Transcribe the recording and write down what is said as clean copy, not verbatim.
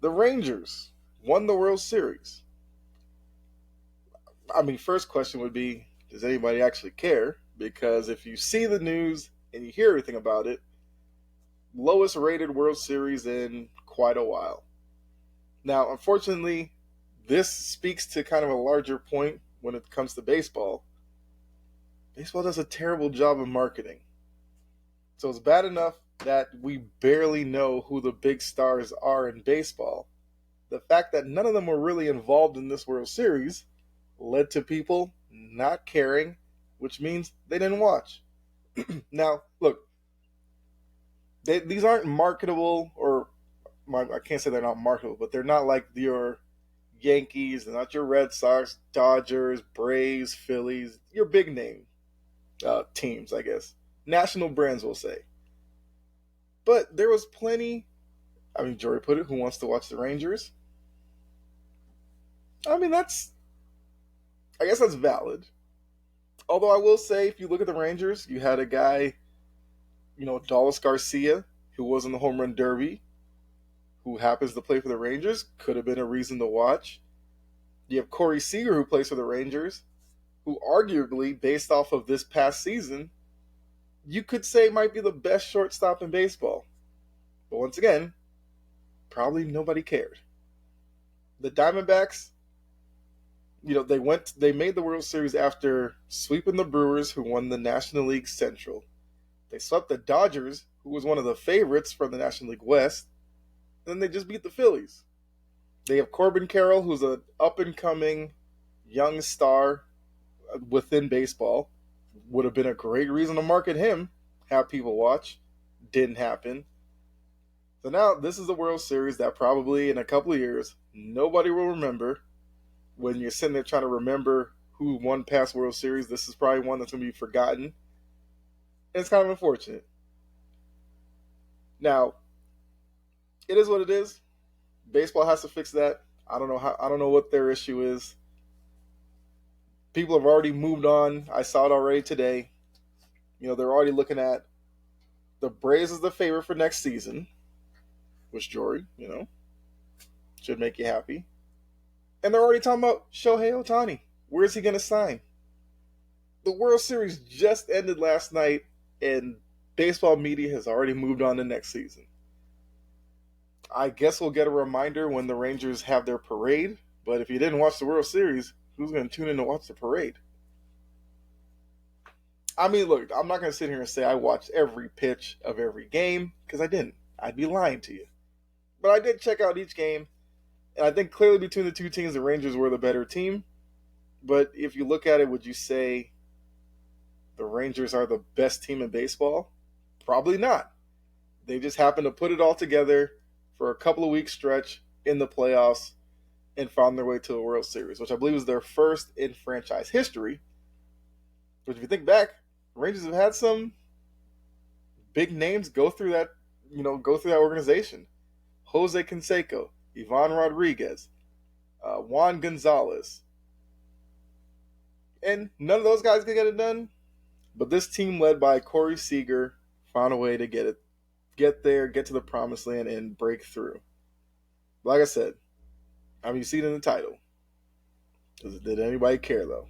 The Rangers won the World Series. I mean, first question would be, does anybody actually care? Because if you see the news and you hear everything about it, lowest rated World Series in quite a while. Now, unfortunately, this speaks to kind of a larger point when it comes to baseball. Baseball does a terrible job of marketing. So it's bad enough that we barely know who the big stars are in baseball. The fact that none of them were really involved in this World Series led to people not caring, which means they didn't watch. Now, look, these aren't marketable, or I can't say they're not marketable, but they're not like your Yankees, they're not your Red Sox, Dodgers, Braves, Phillies, your big name teams, I guess. National brands, we'll say. But there was plenty. I mean, Jory put it, who wants to watch the Rangers? I mean, I guess that's valid. Although I will say, if you look at the Rangers, you had a guy, Dallas Garcia, who was in the home run derby, who happens to play for the Rangers, could have been a reason to watch. You have Corey Seager, who plays for the Rangers, who arguably, based off of this past season, you could say might be the best shortstop in baseball. But once again, probably nobody cared. The Diamondbacks, they made the World Series after sweeping the Brewers, who won the National League Central. They swept the Dodgers, who was one of the favorites from the National League West. And then they just beat the Phillies. They have Corbin Carroll, who's an up-and-coming young star within baseball. Would have been a great reason to market him, have people watch. Didn't happen. So now this is a World Series that probably in a couple of years, nobody will remember. When you're sitting there trying to remember who won past World Series, this is probably one that's going to be forgotten. And it's kind of unfortunate. Now, it is what it is. Baseball has to fix that. I don't know what their issue is. People have already moved on. I saw it already today. They're already looking at the Braves as the favorite for next season, which Jory, should make you happy. And they're already talking about Shohei Ohtani. Where's he going to sign? The World Series just ended last night, and baseball media has already moved on to next season. I guess we'll get a reminder when the Rangers have their parade, but if you didn't watch the World Series, who's going to tune in to watch the parade? I mean, look, I'm not going to sit here and say I watched every pitch of every game, because I didn't. I'd be lying to you. But I did check out each game, and I think clearly between the two teams, the Rangers were the better team. But if you look at it, would you say the Rangers are the best team in baseball? Probably not. They just happened to put it all together for a couple of weeks stretch in the playoffs and found their way to the World Series, which I believe is their first in franchise history. But if you think back, Rangers have had some big names go through that organization. Jose Canseco, Ivan Rodriguez, Juan Gonzalez. And none of those guys could get it done. But this team led by Corey Seager found a way to get there, get to the promised land, and break through. Like I said, you see it in the title. Did anybody care, though?